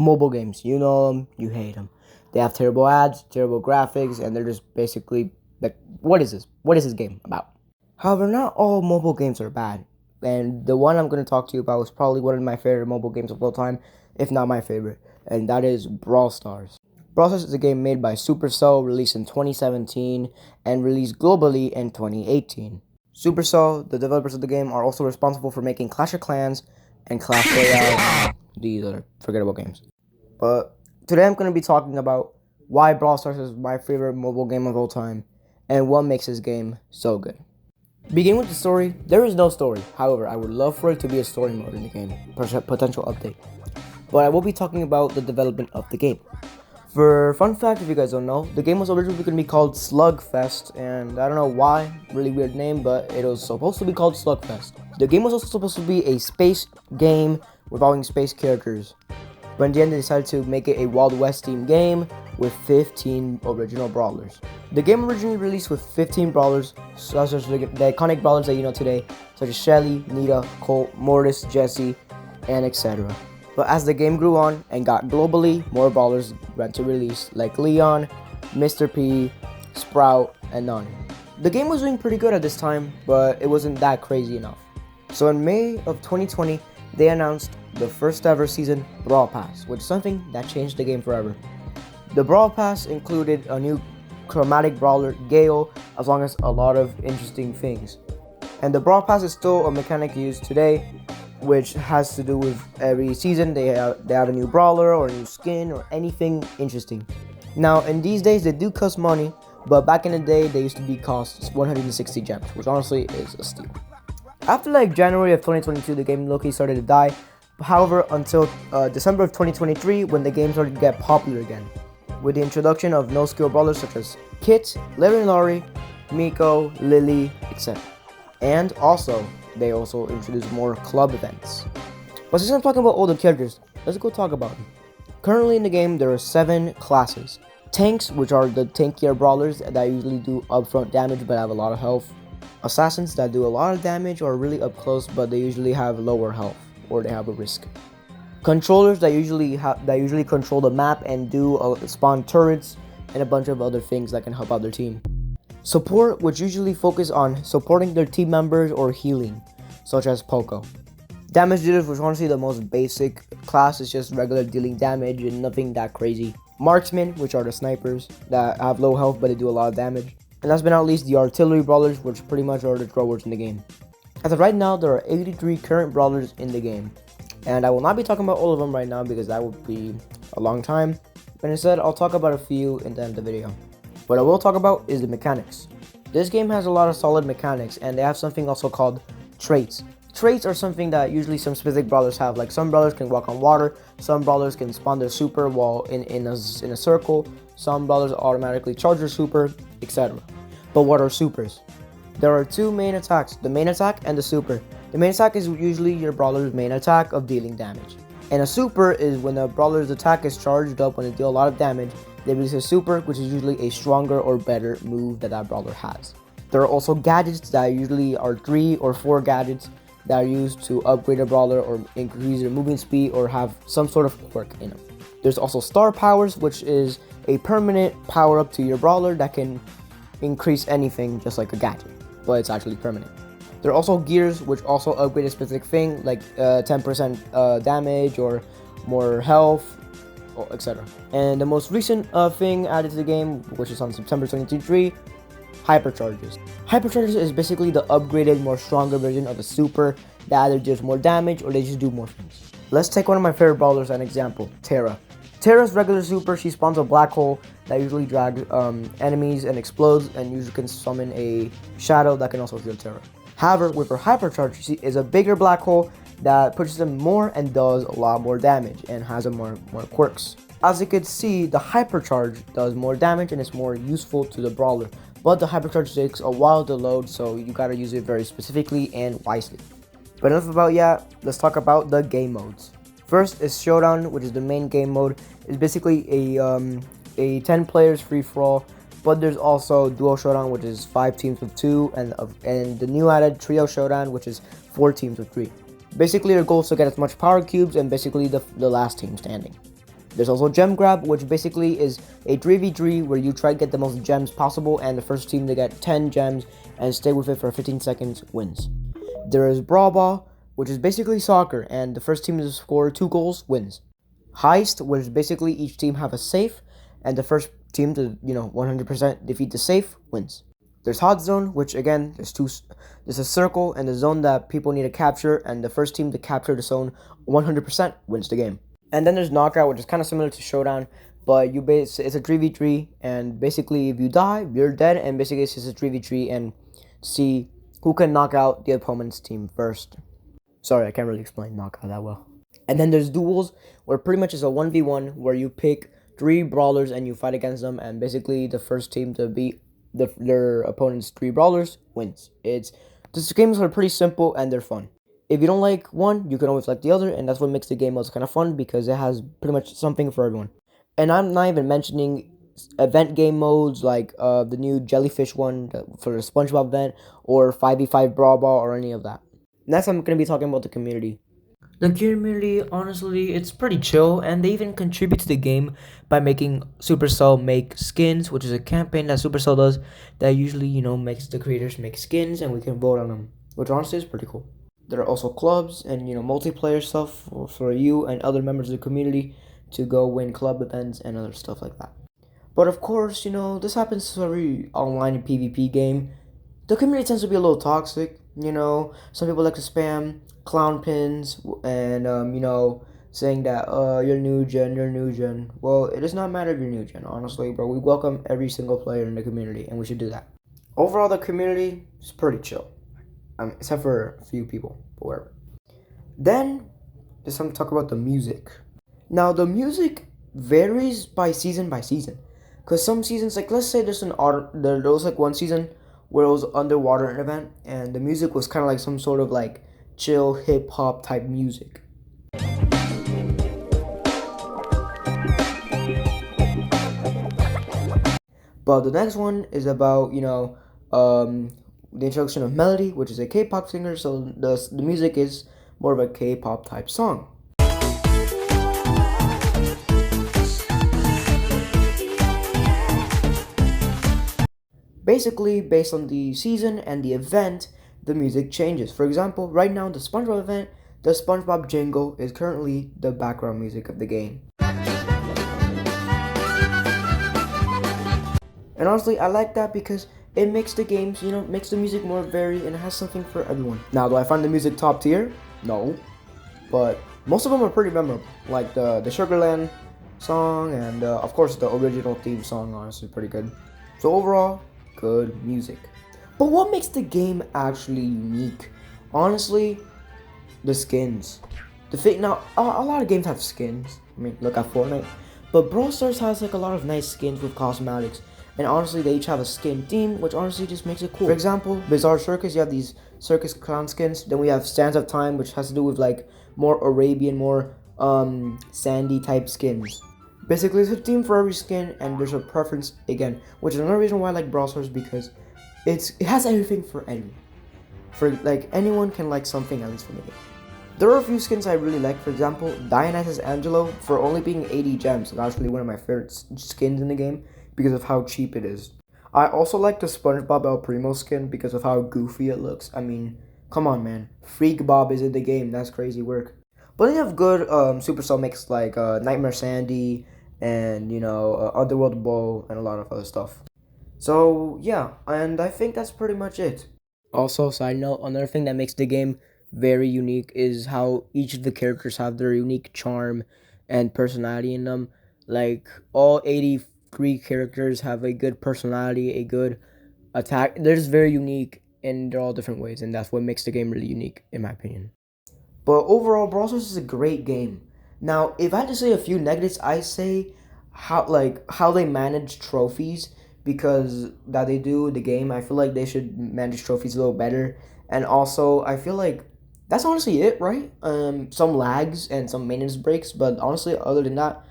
Mobile games, you know them, you hate them. They have terrible ads, terrible graphics, and they're just basically like, what is this? What is this game about? However, not all mobile games are bad, and the one I'm going to talk to you about is probably one of my favorite mobile games of all time, if not my favorite, and that is Brawl Stars. Brawl Stars is a game made by Supercell, released in 2017, and released globally in 2018. Supercell, the developers of the game, are also responsible for making Clash of Clans and Clash Royale and these other forgettable games. But today I'm going to be talking about why Brawl Stars is my favorite mobile game of all time and what makes this game so good. Begin with the story. There is no story. However, I would love for it to be a story mode in the game, potential update. But I will be talking about the development of the game. For fun fact, if you guys don't know, the game was originally going to be called Slugfest, and I don't know why, really weird name, but it was supposed to be called Slugfest. The game was also supposed to be a space game involving space characters, but in the end they decided to make it a Wild West themed game with 15 original brawlers. The game originally released with 15 brawlers, such as the iconic brawlers that you know today, such as Shelly, Nita, Colt, Mortis, Jesse, and etc. But as the game grew on and got globally, more brawlers went to release, like Leon, Mr. P, Sprout, and Nani. The game was doing pretty good at this time, but it wasn't that crazy enough. So in May of 2020, they announced the first ever season Brawl Pass, which is something that changed the game forever. The Brawl Pass included a new chromatic brawler, Gale, as long as a lot of interesting things. And the Brawl Pass is still a mechanic used today, which has to do with every season they have a new brawler or a new skin or anything interesting. Now in these days they do cost money, but back in the day they used to be cost 160 gems, which honestly is a steal. After like January of 2022, the game low-key started to die. However, until December of 2023, when the game started to get popular again, with the introduction of no-skill brawlers such as Kit, Larry, Miko, Lily, etc. And also, they also introduced more club events. But since I'm talking about all the characters, let's go talk about them. Currently in the game, there are 7 classes. Tanks, which are the tankier brawlers that usually do upfront damage but have a lot of health. Assassins that do a lot of damage or really up close, but they usually have lower health or they have a risk. Controllers that usually control the map and do spawn turrets and a bunch of other things that can help out their team. Support, which usually focus on supporting their team members or healing, such as Poco. Damage dealers, which honestly the most basic class, is just regular dealing damage and nothing that crazy. Marksmen, which are the snipers that have low health but they do a lot of damage. And last but not least, the artillery brawlers, which pretty much are the throwers in the game. As of right now, there are 83 current brawlers in the game. And I will not be talking about all of them right now because that would be a long time. But instead, I'll talk about a few in the end of the video. What I will talk about is the mechanics. This game has a lot of solid mechanics, and they have something also called traits. Traits are something that usually some specific brawlers have, like some brawlers can walk on water, some brawlers can spawn their super while in a circle, some brawlers automatically charge their super, etc. But what are supers? There are 2 main attacks, the main attack and the super. The main attack is usually your brawler's main attack of dealing damage. And a super is when the brawler's attack is charged up when they deal a lot of damage, they release a super, which is usually a stronger or better move that brawler has. There are also gadgets that usually are 3 or 4 gadgets that are used to upgrade a brawler or increase their movement speed or have some sort of quirk in them. There's also star powers, which is a permanent power up to your brawler that can increase anything just like a gadget, but it's actually permanent. There are also gears, which also upgrade a specific thing like 10% damage or more health, etc. And the most recent thing added to the game, which is on September 2023, Hypercharges. Hypercharges is basically the upgraded, more stronger version of a super that either does more damage or they just do more things. Let's take one of my favorite brawlers as an example, Terra. Terra's regular super, she spawns a black hole that usually drags enemies and explodes, and usually can summon a shadow that can also heal Terra. However, with her hypercharge, she is a bigger black hole that pushes them more and does a lot more damage and has more quirks. As you can see, the hypercharge does more damage and it's more useful to the brawler, but the hypercharge takes a while to load, so you gotta use it very specifically and wisely. But enough about that, let's talk about the game modes. First is Showdown, which is the main game mode. It's basically a 10 players free-for-all, but there's also Duo Showdown, which is 5 teams with 2, and the new added Trio Showdown, which is 4 teams with 3. Basically, your goal is to get as much power cubes and basically the last team standing. There's also Gem Grab, which basically is a 3v3 where you try to get the most gems possible, and the first team to get 10 gems and stay with it for 15 seconds wins. There is Brawl, which is basically soccer, and the first team to score 2 goals wins. Heist, which is basically each team have a safe, and the first team to 100% defeat the safe wins. There's Hot Zone, which again there's a circle and the zone that people need to capture, and the first team to capture the zone 100% wins the game. And then there's Knockout, which is kind of similar to Showdown, but it's a 3v3, and basically if you die, you're dead, and basically it's just a 3v3 and see who can knock out the opponent's team first. Sorry, I can't really explain Knockout that well. And then there's Duels, where pretty much it's a 1v1 where you pick 3 brawlers and you fight against them, and basically the first team to beat their opponent's 3 brawlers wins. These games are pretty simple and they're fun. If you don't like one, you can always like the other, and that's what makes the game kind of fun, because it has pretty much something for everyone. And I'm not even mentioning event game modes like the new Jellyfish one for the SpongeBob event, or 5v5 Brawl Ball, or any of that. Next, I'm going to be talking about the community. The community, honestly, it's pretty chill, and they even contribute to the game by making Supercell make skins, which is a campaign that Supercell does that usually, makes the creators make skins, and we can vote on them, which honestly is pretty cool. There are also clubs and, multiplayer stuff for you and other members of the community to go win club events and other stuff like that. But of course, this happens to every online PvP game. The community tends to be a little toxic. Some people like to spam clown pins and, saying that, you're new gen. Well, it does not matter if you're new gen, honestly, bro. We welcome every single player in the community, and we should do that. Overall, the community is pretty chill. Except for a few people, but whatever. Then, just want to talk about the music. Now, the music varies by season. Because some seasons, like, let's say there was like one season where it was underwater an event, and the music was kind of like some sort of like chill hip-hop type music. But the next one is about, the introduction of Melody, which is a K-pop singer, so the music is more of a K-pop type song. Basically, based on the season and the event, the music changes. For example, right now, the SpongeBob event, the SpongeBob jingle is currently the background music of the game. And honestly, I like that because it makes the games, makes the music more varied, and it has something for everyone. Now, do I find the music top tier? No. But most of them are pretty memorable. Like the Sugarland song and, of course, the original theme song, honestly, pretty good. So overall, good music. But what makes the game actually unique? Honestly, the skins. Now, a lot of games have skins. I mean, look at Fortnite. But Brawl Stars has like a lot of nice skins with cosmetics. And honestly, they each have a skin theme, which honestly just makes it cool. For example, Bizarre Circus, you have these circus clown skins. Then we have Sands of Time, which has to do with like more Arabian, more sandy type skins. Basically, there's a theme for every skin, and there's a preference again, which is another reason why I like Brawl Stars, because it has everything for anyone. For like anyone can like something at least from the game. There are a few skins I really like. For example, Dionysus Angelo, for only being 80 gems, is actually one of my favorite skins in the game, because of how cheap it is. I also like the SpongeBob El Primo skin because of how goofy it looks. I mean, come on, man. Freak Bob is in the game. That's crazy work. But they have good Supercell mix like Nightmare Sandy and, Underworld Bowl and a lot of other stuff. So, yeah. And I think that's pretty much it. Also, side note, another thing that makes the game very unique is how each of the characters have their unique charm and personality in them. Like, all 83 characters have a good personality, a good attack. They're just very unique, and they're all different ways, and that's what makes the game really unique, in my opinion. But overall, Brawl Stars is a great game. Now, if I had to say a few negatives, I say how they manage trophies, because that they do the game. I feel like they should manage trophies a little better, and also I feel like that's honestly it, right? Some lags and some maintenance breaks, but honestly, other than that,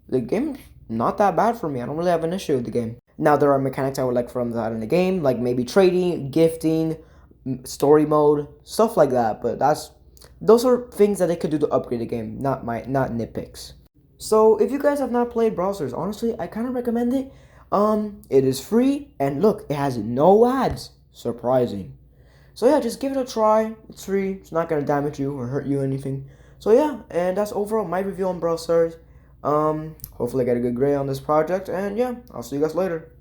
the game's not that bad for me. I don't really have an issue with the game. Now, there are mechanics I would like from that in the game, like maybe trading, gifting, story mode, stuff like that. But those are things that they could do to upgrade the game, not nitpicks. So if you guys have not played Brawl Stars, honestly, I kind of recommend it. It is free, and look, it has no ads. Surprising. So yeah, just give it a try. It's free. It's not gonna damage you or hurt you or anything. So yeah, and that's overall my review on Brawl Stars. Hopefully I get a good grade on this project, and yeah, I'll see you guys later.